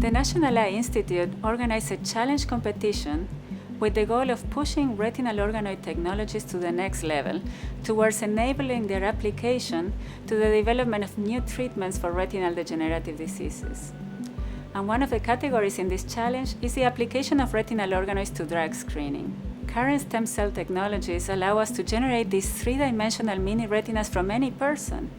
the National Eye Institute organized a challenge competition with the goal of pushing retinal organoid technologies to the next level towards enabling their application to the development of new treatments for retinal degenerative diseases. And one of the categories in this challenge is the application of retinal organoids to drug screening. Current stem cell technologies allow us to generate these three-dimensional mini retinas from any person.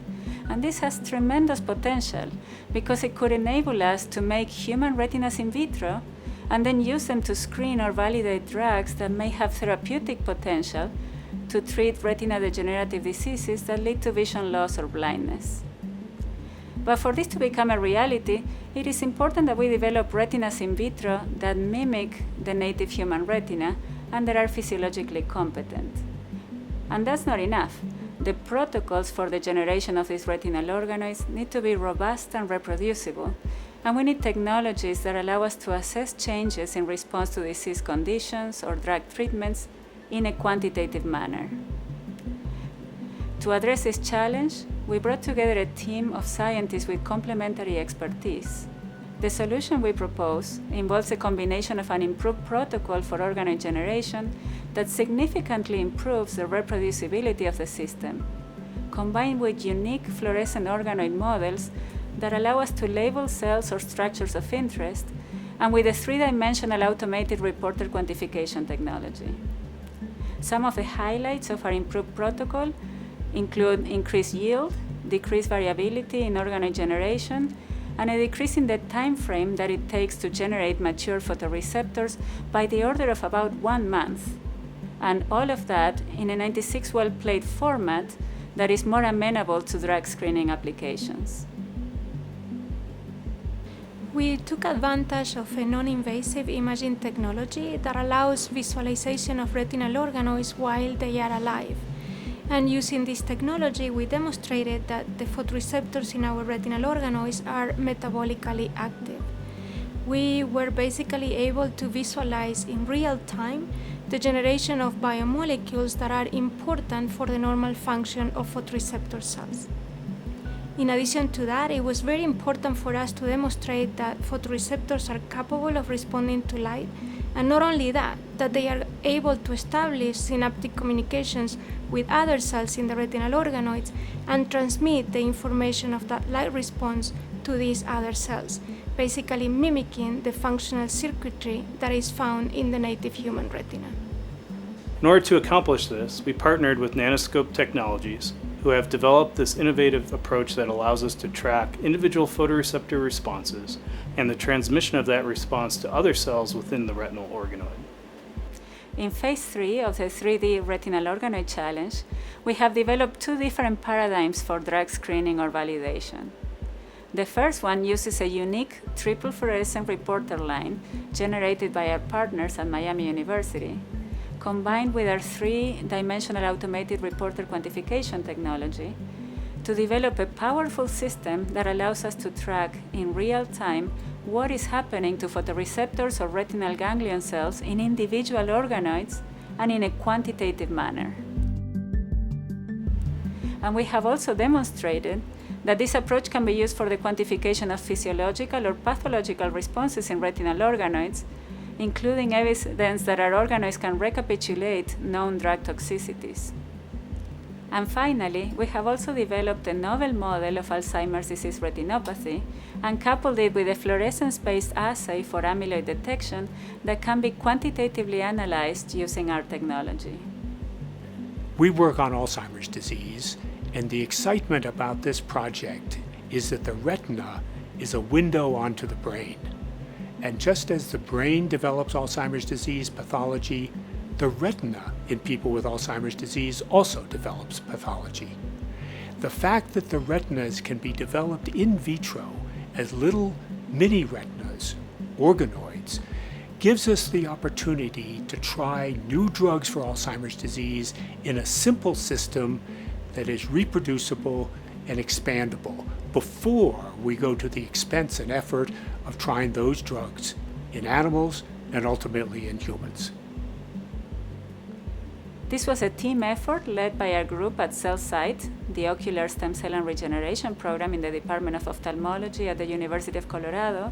And this has tremendous potential because it could enable us to make human retinas in vitro and then use them to screen or validate drugs that may have therapeutic potential to treat retinal degenerative diseases that lead to vision loss or blindness. But for this to become a reality, it is important that we develop retinas in vitro that mimic the native human retina and that are physiologically competent. And that's not enough. The protocols for the generation of these retinal organoids need to be robust and reproducible, and we need technologies that allow us to assess changes in response to disease conditions or drug treatments in a quantitative manner. To address this challenge, we brought together a team of scientists with complementary expertise. The solution we propose involves a combination of an improved protocol for organoid generation that significantly improves the reproducibility of the system, combined with unique fluorescent organoid models that allow us to label cells or structures of interest, and with a three-dimensional automated reporter quantification technology. Some of the highlights of our improved protocol include increased yield, decreased variability in organoid generation, and a decrease in the time frame that it takes to generate mature photoreceptors by the order of about 1 month. And all of that in a 96-well plate format that is more amenable to drug screening applications. We took advantage of a non-invasive imaging technology that allows visualization of retinal organoids while they are alive. And using this technology, we demonstrated that the photoreceptors in our retinal organoids are metabolically active. We were basically able to visualize in real time the generation of biomolecules that are important for the normal function of photoreceptor cells. In addition to that, it was very important for us to demonstrate that photoreceptors are capable of responding to light, and not only that they are able to establish synaptic communications with other cells in the retinal organoids and transmit the information of that light response to these other cells, basically mimicking the functional circuitry that is found in the native human retina. In order to accomplish this, we partnered with Nanoscope Technologies, who have developed this innovative approach that allows us to track individual photoreceptor responses and the transmission of that response to other cells within the retinal organoid. In phase 3 of the 3D Retinal Organoid Challenge, we have developed 2 different paradigms for drug screening or validation. The first one uses a unique triple fluorescent reporter line generated by our partners at Miami University, combined with our 3-dimensional automated reporter quantification technology, to develop a powerful system that allows us to track in real time what is happening to photoreceptors or retinal ganglion cells in individual organoids and in a quantitative manner. And we have also demonstrated that this approach can be used for the quantification of physiological or pathological responses in retinal organoids, including evidence that our organoids can recapitulate known drug toxicities. And finally, we have also developed a novel model of Alzheimer's disease retinopathy and coupled it with a fluorescence-based assay for amyloid detection that can be quantitatively analyzed using our technology. We work on Alzheimer's disease, and the excitement about this project is that the retina is a window onto the brain. And just as the brain develops Alzheimer's disease pathology, the retina in people with Alzheimer's disease also develops pathology. The fact that the retinas can be developed in vitro as little mini retinas, organoids, gives us the opportunity to try new drugs for Alzheimer's disease in a simple system that is reproducible and expandable before we go to the expense and effort of trying those drugs in animals and ultimately in humans. This was a team effort led by our group at CellSight, the Ocular Stem Cell and Regeneration Program in the Department of Ophthalmology at the University of Colorado,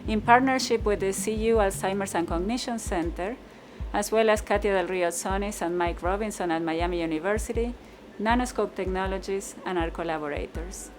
in partnership with the CU Alzheimer's and Cognition Center, as well as Katia del Rio-Tsonis and Mike Robinson at Miami University, Nanoscope Technologies, and our collaborators.